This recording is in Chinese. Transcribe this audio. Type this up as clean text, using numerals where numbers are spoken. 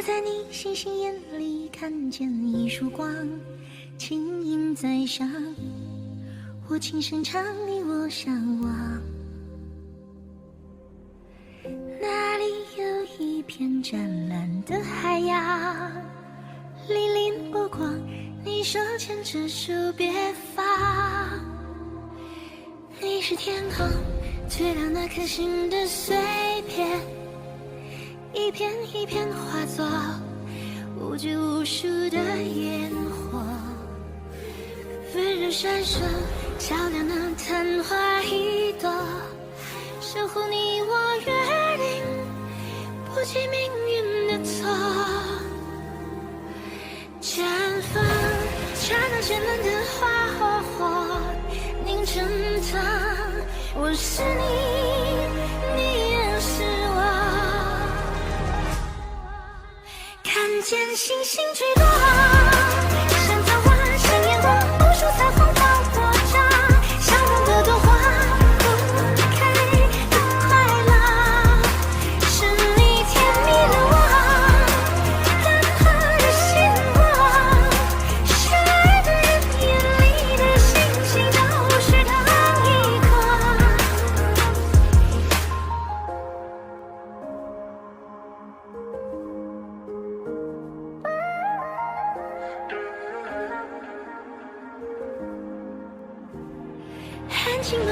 在你星星眼里看见一束光，轻盈在上，我轻声唱你我向往。那里有一片湛蓝的海洋，粼粼波光，你手牵着手别放。你是天空最亮那颗星的碎片，一片一片化作无拘无束的烟火，温柔闪烁，照亮那昙花一朵，守护你我约定，不计命运的错。绽放，刹那绚烂的花火火，凝成汤。我是你，你也是我。看见星星坠落，像桃花，像烟火，无数彩虹到我家，相同的朵花，不开的快乐，是你甜蜜的我，任何的星光，是爱的人眼里的星星都是同一颗。安静了